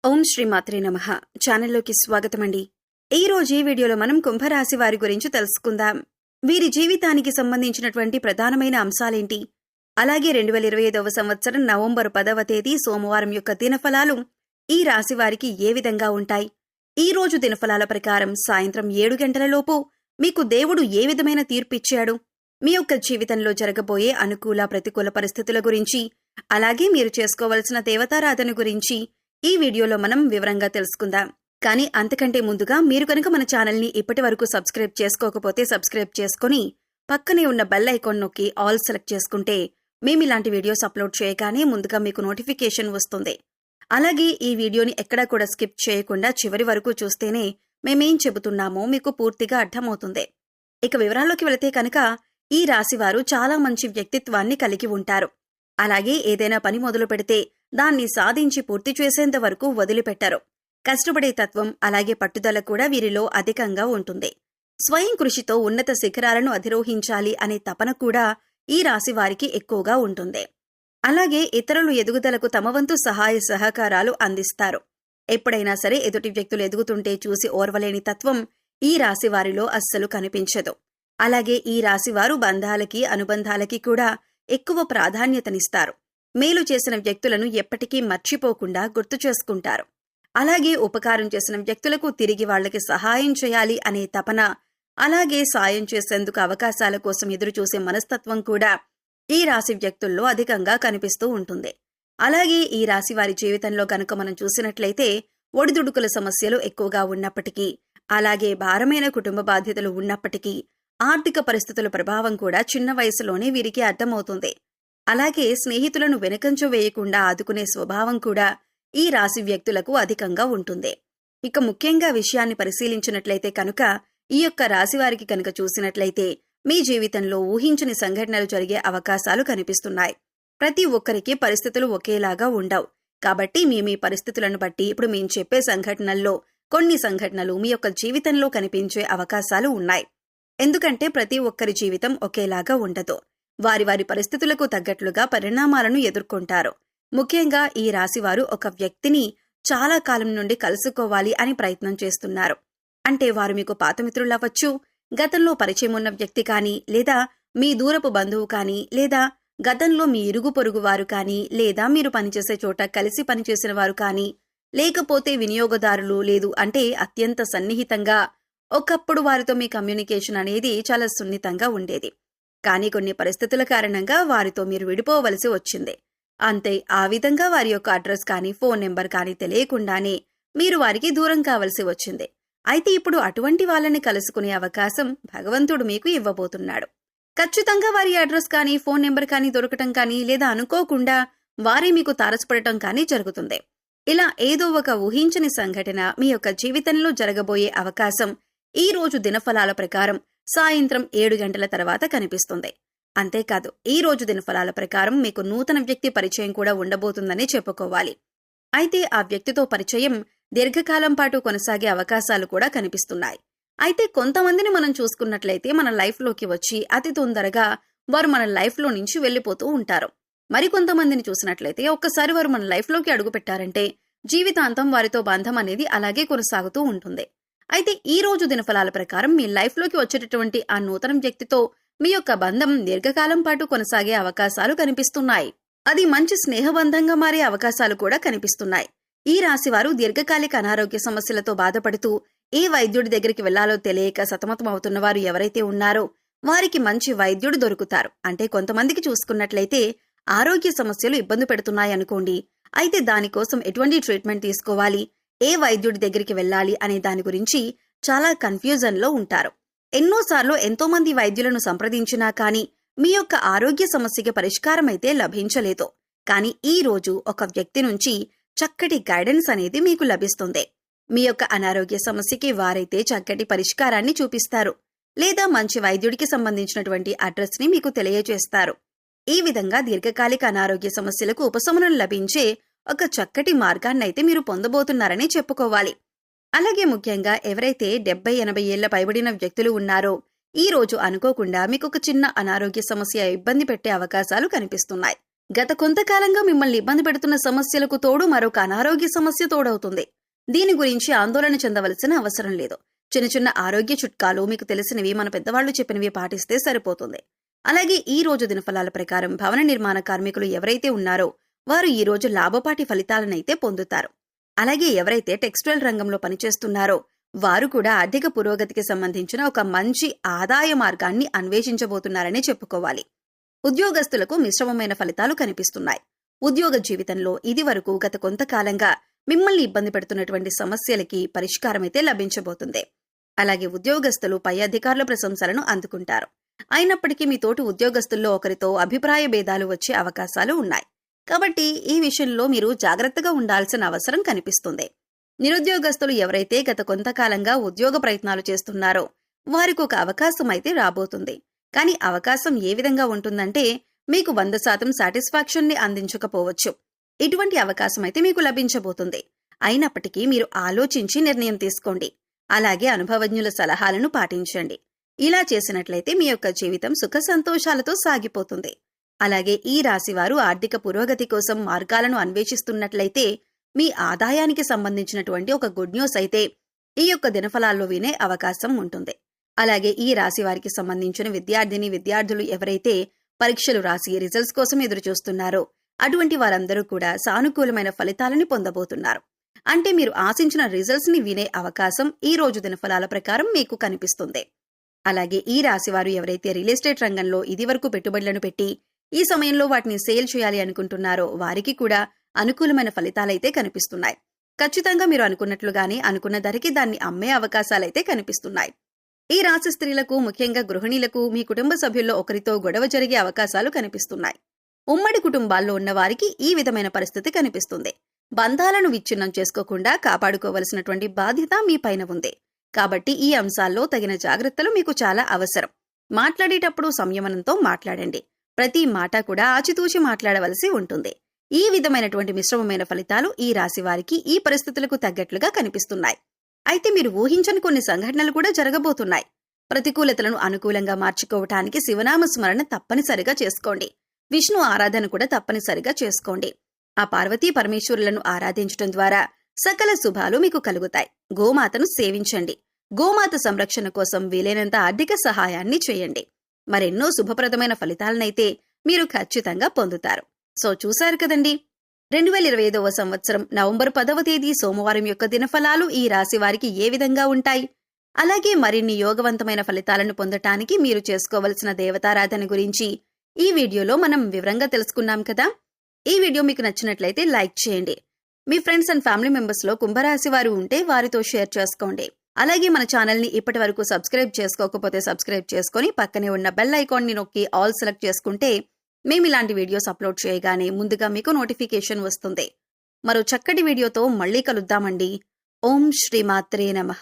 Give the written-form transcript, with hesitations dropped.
ఓం శ్రీ మాత్రే నమః. ఛానల్లోకి స్వాగతమండి. ఈ రోజు ఈ వీడియోలో మనం కుంభరాశి వారి గురించి తెలుసుకుందాం. వీరి జీవితానికి సంబంధించినటువంటి ప్రధానమైన అంశాలేంటి, అలాగే 2025వ సంవత్సరం నవంబర్ 10వ తేదీ సోమవారం యొక్క దినఫలాలు ఈ రాశి వారికి ఏ విధంగా ఉంటాయి, ఈ రోజు దినఫలాల ప్రకారం సాయంత్రం 7 గంటలలోపు మీకు దేవుడు ఏ విధమైన తీర్పిచ్చాడు, మీ యొక్క జీవితంలో జరగబోయే అనుకూల ప్రతికూల పరిస్థితుల గురించి, అలాగే మీరు చేసుకోవలసిన దేవతారాధన గురించి ఈ వీడియోలో మనం వివరంగా తెలుసుకుందాం. కానీ అంతకంటే ముందుగా మీరు కనుక మన ఛానల్ని ఇప్పటి వరకు సబ్స్క్రైబ్ చేసుకోకపోతే సబ్స్క్రైబ్ చేసుకుని పక్కనే ఉన్న బెల్ ఐకాన్ నొక్కి ఆల్ సెలెక్ట్ చేసుకుంటే మేమిలాంటి వీడియోస్ అప్లోడ్ చేయగానే ముందుగా మీకు నోటిఫికేషన్ వస్తుంది. అలాగే ఈ వీడియోని ఎక్కడా కూడా స్కిప్ చేయకుండా చివరి వరకు చూస్తేనే మేమేం చెబుతున్నామో మీకు పూర్తిగా అర్థమవుతుంది. ఇక వివరాల్లోకి వెళితే కనుక ఈ రాశివారు చాలా మంచి వ్యక్తిత్వాన్ని కలిగి ఉంటారు. అలాగే ఏదైనా పని మొదలు పెడితే దాన్ని సాధించి పూర్తి చేసేంత వరకు వదిలిపెట్టరు. కష్టపడే తత్వం అలాగే పట్టుదల కూడా వీరిలో అధికంగా ఉంటుంది. స్వయం కృషితో ఉన్నత శిఖరాలను అధిరోహించాలి అనే తపన కూడా ఈ రాశి వారికి ఎక్కువగా ఉంటుంది. అలాగే ఇతరులు ఎదుగుదలకు తమ వంతు సహాయ సహకారాలు అందిస్తారు. ఎప్పుడైనా సరే ఎదుటి వ్యక్తులు ఎదుగుతుంటే చూసి ఓర్వలేని తత్వం ఈ రాశి వారిలో అస్సలు కనిపించదు. అలాగే ఈ రాశివారు బంధాలకి అనుబంధాలకి కూడా ఎక్కువ ప్రాధాన్యతనిస్తారు. మేలు చేసిన వ్యక్తులను ఎప్పటికీ మర్చిపోకుండా గుర్తు చేసుకుంటారు. అలాగే ఉపకారం చేసిన వ్యక్తులకు తిరిగి వాళ్లకి సహాయం చేయాలి అనే తపన, అలాగే సాయం చేసేందుకు అవకాశాల కోసం ఎదురుచూసే మనస్తత్వం కూడా ఈ రాశి వ్యక్తుల్లో అధికంగా కనిపిస్తూ ఉంటుంది. అలాగే ఈ రాశి వారి జీవితంలో గనుక మనం చూసినట్లయితే ఒడిదుడుకుల సమస్యలు ఎక్కువగా ఉన్నప్పటికీ, అలాగే భారమైన కుటుంబ బాధ్యతలు ఉన్నప్పటికీ, ఆర్థిక పరిస్థితుల ప్రభావం కూడా చిన్న వయసులోనే వీరికి అర్థమవుతుంది. అలాగే స్నేహితులను వెనకంచు వేయకుండా ఆదుకునే స్వభావం కూడా ఈ రాశి వ్యక్తులకు అధికంగా ఉంటుంది. ఇక ముఖ్యంగా విషయాన్ని పరిశీలించినట్లయితే కనుక ఈ యొక్క రాశివారికి కనుక చూసినట్లయితే మీ జీవితంలో ఊహించని సంఘటనలు జరిగే అవకాశాలు కనిపిస్తున్నాయి. ప్రతి ఒక్కరికి పరిస్థితులు ఒకేలాగా ఉండవు. కాబట్టి మీ పరిస్థితులను బట్టి ఇప్పుడు మేము చెప్పే సంఘటనల్లో కొన్ని సంఘటనలు మీ యొక్క జీవితంలో కనిపించే అవకాశాలు ఉన్నాయి. ఎందుకంటే ప్రతి ఒక్కరి జీవితం ఒకేలాగా ఉండదు. వారి వారి పరిస్థితులకు తగ్గట్లుగా పరిణామాలను ఎదుర్కొంటారు. ముఖ్యంగా ఈ రాశివారు ఒక వ్యక్తిని చాలా కాలం నుండి కలుసుకోవాలి అని ప్రయత్నం చేస్తున్నారు. అంటే వారు మీకు పాతమిత్రులవ్వచ్చు, గతంలో పరిచయం ఉన్న వ్యక్తి కానీ, లేదా మీ దూరపు బంధువు కానీ, లేదా గతంలో మీ ఇరుగు పొరుగు వారు కానీ, లేదా మీరు పనిచేసే చోట కలిసి పనిచేసిన వారు కానీ, లేకపోతే వినియోగదారులు, లేదు అంటే అత్యంత సన్నిహితంగా ఒకప్పుడు వారితో మీ కమ్యూనికేషన్ అనేది చాలా సున్నితంగా ఉండేది. కానీ కొన్ని పరిస్థితుల కారణంగా వారితో మీరు విడిపోవలసి వచ్చింది. అంతే, ఆ విధంగా వారి యొక్క అడ్రస్ కానీ ఫోన్ నెంబర్ కానీ తెలియకుండానే మీరు వారికి దూరం కావలసి వచ్చింది. అయితే ఇప్పుడు అటువంటి వాళ్ళని కలుసుకునే అవకాశం భగవంతుడు మీకు ఇవ్వబోతున్నాడు. ఖచ్చితంగా వారి అడ్రస్ కానీ ఫోన్ నెంబర్ కానీ దొరకటం కానీ, లేదా అనుకోకుండా వారే మీకు తారసపడటం కానీ జరుగుతుంది. ఇలా ఏదో ఒక ఊహించని సంఘటన మీ యొక్క జీవితంలో జరగబోయే అవకాశం ఈ రోజు దినఫలాల ప్రకారం సాయంత్రం 7 గంటల తర్వాత కనిపిస్తుంది. అంతేకాదు, ఈ రోజు దినఫలాల ప్రకారం మీకు నూతన వ్యక్తి పరిచయం కూడా ఉండబోతుందని చెప్పుకోవాలి. అయితే ఆ వ్యక్తితో పరిచయం దీర్ఘకాలం పాటు కొనసాగే అవకాశాలు కూడా కనిపిస్తున్నాయి. అయితే కొంతమందిని మనం చూసుకున్నట్లయితే మన లైఫ్లోకి వచ్చి అతి తొందరగా వారు మన లైఫ్లో నుంచి వెళ్లిపోతూ ఉంటారు. మరికొంతమందిని చూసినట్లయితే ఒక్కసారి వారు మన లైఫ్లోకి అడుగుపెట్టారంటే జీవితాంతం వారితో బంధం అనేది అలాగే కొనసాగుతూ ఉంటుంది. అయితే ఈ రోజు దినఫలాల ప్రకారం మీ లైఫ్లోకి వచ్చేటటువంటి ఆ నూతన వ్యక్తితో మీ యొక్క బంధం దీర్ఘకాలం పాటు కొనసాగే అవకాశాలు కనిపిస్తున్నాయి. అది మంచి స్నేహబంధంగా మారే అవకాశాలు కూడా కనిపిస్తున్నాయి. ఈ రాశివారు దీర్ఘకాలిక అనారోగ్య సమస్యలతో బాధపడుతూ ఏ వైద్యుడి దగ్గరికి వెళ్లాలో తెలియక సతమతం అవుతున్న వారు ఎవరైతే ఉన్నారో వారికి మంచి వైద్యుడు దొరుకుతారు. అంటే కొంతమందికి చూసుకున్నట్లయితే ఆరోగ్య సమస్యలు ఇబ్బంది పెడుతున్నాయనుకోండి. అయితే దానికోసం ఎటువంటి ట్రీట్మెంట్ తీసుకోవాలి, ఏ వైద్యుడి దగ్గరికి వెళ్లాలి అనే దాని గురించి చాలా కన్ఫ్యూజన్లో ఉంటారు. ఎన్నోసార్లు ఎంతోమంది వైద్యులను సంప్రదించినా కానీ మీ యొక్క ఆరోగ్య సమస్యకి పరిష్కారం అయితే లభించలేదు. కానీ ఈ రోజు ఒక వ్యక్తి నుంచి చక్కటి గైడెన్స్ అనేది మీకు లభిస్తుంది. మీ యొక్క అనారోగ్య సమస్యకి వారైతే చక్కటి పరిష్కారాన్ని చూపిస్తారు, లేదా మంచి వైద్యుడికి సంబంధించినటువంటి అడ్రస్ ని మీకు తెలియజేస్తారు. ఈ విధంగా దీర్ఘకాలిక అనారోగ్య సమస్యలకు ఉపశమనం లభించే ఒక చక్కటి మార్గాన్నైతే మీరు పొందబోతున్నారని చెప్పుకోవాలి. అలాగే ముఖ్యంగా ఎవరైతే 70-80 ఏళ్ల పైబడిన వ్యక్తులు ఉన్నారో ఈ రోజు అనుకోకుండా మీకు ఒక చిన్న అనారోగ్య సమస్య ఇబ్బంది పెట్టే అవకాశాలు కనిపిస్తున్నాయి. గత కొంతకాలంగా మిమ్మల్ని ఇబ్బంది పెడుతున్న సమస్యలకు తోడు మరొక అనారోగ్య సమస్య తోడవుతుంది. దీని గురించి ఆందోళన చెందవలసిన అవసరం లేదు. చిన్న చిన్న ఆరోగ్య చిట్కాలు మీకు తెలిసినవి, మన పెద్దవాళ్లు చెప్పినవి పాటిస్తే సరిపోతుంది. అలాగే ఈ రోజు దినఫలాల ప్రకారం భవన నిర్మాణ కార్మికులు ఎవరైతే ఉన్నారో వారు ఈ రోజు లాభపాటి ఫలితాలనైతే పొందుతారు. అలాగే ఎవరైతే టెక్స్టైల్ రంగంలో పనిచేస్తున్నారో వారు కూడా ఆర్థిక పురోగతికి సంబంధించిన ఒక మంచి ఆదాయ మార్గాన్ని అన్వేషించబోతున్నారని చెప్పుకోవాలి. ఉద్యోగస్తులకు మిశ్రమమైన ఫలితాలు కనిపిస్తున్నాయి. ఉద్యోగ జీవితంలో ఇది వరకు గత కొంతకాలంగా మిమ్మల్ని ఇబ్బంది పెడుతున్నటువంటి సమస్యలకి పరిష్కారమైతే లభించబోతుంది. అలాగే ఉద్యోగస్తులు పై అధికారుల ప్రశంసలను అందుకుంటారు. అయినప్పటికీ మీ తోటి ఉద్యోగస్తుల్లో ఒకరితో అభిప్రాయ భేదాలు వచ్చే అవకాశాలు ఉన్నాయి. కాబట్టి ఈ విషయంలో మీరు జాగ్రత్తగా ఉండాల్సిన అవసరం కనిపిస్తుంది. నిరుద్యోగస్తులు ఎవరైతే గత కొంతకాలంగా ఉద్యోగ ప్రయత్నాలు చేస్తున్నారో వారికి ఒక అవకాశం అయితే రాబోతుంది. కానీ అవకాశం ఏ విధంగా ఉంటుందంటే మీకు 100% సాటిస్ఫాక్షన్ ని అందించకపోవచ్చు. ఇటువంటి అవకాశం అయితే మీకు లభించబోతుంది. అయినప్పటికీ మీరు ఆలోచించి నిర్ణయం తీసుకోండి. అలాగే అనుభవజ్ఞుల సలహాలను పాటించండి. ఇలా చేసినట్లయితే మీ యొక్క జీవితం సుఖ సంతోషాలతో సాగిపోతుంది. అలాగే ఈ రాశివారు ఆర్థిక పురోగతి కోసం మార్గాలను అన్వేషిస్తున్నట్లయితే మీ ఆదాయానికి సంబంధించినటువంటి ఒక గుడ్ న్యూస్ అయితే ఈ యొక్క దినఫలాల్లో వినే అవకాశం ఉంటుంది. అలాగే ఈ రాశి వారికి సంబంధించిన విద్యార్థులు ఎవరైతే పరీక్షలు రాసి రిజల్ట్స్ కోసం ఎదురు చూస్తున్నారో అటువంటి వారందరూ కూడా సానుకూలమైన ఫలితాలని పొందబోతున్నారు. అంటే మీరు ఆశించిన రిజల్ట్స్ ని వినే అవకాశం ఈ రోజు దినఫలాల ప్రకారం మీకు కనిపిస్తుంది. అలాగే ఈ రాశివారు ఎవరైతే రియల్ ఎస్టేట్ రంగంలో ఇదివరకు పెట్టుబడులను పెట్టి ఈ సమయంలో వాటిని సేల్ చేయాలి అనుకుంటున్నారో వారికి కూడా అనుకూలమైన ఫలితాలైతే కనిపిస్తున్నాయి. ఖచ్చితంగా మీరు అనుకున్నట్లుగానే అనుకున్న ధరకి దాన్ని అమ్మే అవకాశాలైతే కనిపిస్తున్నాయి. ఈ రాశి స్త్రీలకు, ముఖ్యంగా గృహిణీలకు మీ కుటుంబ సభ్యుల్లో ఒకరితో గొడవ జరిగే అవకాశాలు కనిపిస్తున్నాయి. ఉమ్మడి కుటుంబాల్లో ఉన్న వారికి ఈ విధమైన పరిస్థితి కనిపిస్తుంది. బంధాలను విచ్ఛిన్నం చేసుకోకుండా కాపాడుకోవలసినటువంటి బాధ్యత మీ పైన ఉంది. కాబట్టి ఈ అంశాల్లో తగిన జాగ్రత్తలు మీకు చాలా అవసరం. మాట్లాడేటప్పుడు సంయమనంతో మాట్లాడండి. ప్రతి మాట కూడా ఆచితూచి మాట్లాడవలసి ఉంటుంది. ఈ విధమైనటువంటి మిశ్రమమైన ఫలితాలు ఈ రాశి వారికి ఈ పరిస్థితులకు తగ్గట్లుగా కనిపిస్తున్నాయి. అయితే మీరు ఊహించని కొన్ని సంఘటనలు కూడా జరగబోతున్నాయి. ప్రతికూలతలను అనుకూలంగా మార్చుకోవటానికి శివనామ స్మరణ తప్పనిసరిగా చేసుకోండి. విష్ణు ఆరాధన కూడా తప్పనిసరిగా చేసుకోండి. ఆ పార్వతీ పరమేశ్వరులను ఆరాధించడం ద్వారా సకల శుభాలు మీకు కలుగుతాయి. గోమాతను సేవించండి. గోమాత సంరక్షణ కోసం వీలైనంత ఆర్థిక సహాయాన్ని చేయండి. మరెన్నో శుభప్రదమైన ఫలితాలనైతే మీరు ఖచ్చితంగా పొందుతారు. సో చూశారు కదండి, 2025వ సంవత్సరం నవంబర్ 10వ తేదీ సోమవారం యొక్క దినఫలాలు ఈ రాశి వారికి ఏ విధంగా ఉంటాయి. అలాగే మరిన్ని యోగవంతమైన ఫలితాలను పొందటానికి మీరు చేసుకోవలసిన దేవతారాధన గురించి ఈ వీడియోలో మనం వివరంగా తెలుసుకున్నాం కదా. ఈ వీడియో మీకు నచ్చినట్లయితే లైక్ చేయండి. మీ ఫ్రెండ్స్ అండ్ ఫ్యామిలీ మెంబర్స్ లో కుంభరాశి వారు ఉంటే వారితో షేర్ చేసుకోండి. అలాగే మన ఛానల్ ని ఇప్పటి వరకు సబ్స్క్రైబ్ చేసుకోకపోతే సబ్స్క్రైబ్ చేసుకుని పక్కనే ఉన్న బెల్ ఐకాన్ ని నొక్కి ఆల్ సెలెక్ట్ చేసుకుంటే మేము ఇలాంటి వీడియోస్ అప్లోడ్ చేయగానే ముందుగా మీకు నోటిఫికేషన్ వస్తుంది. మరో చక్కటి వీడియోతో మళ్ళీ కలుద్దామండి. ఓం శ్రీమాత్రే నమః.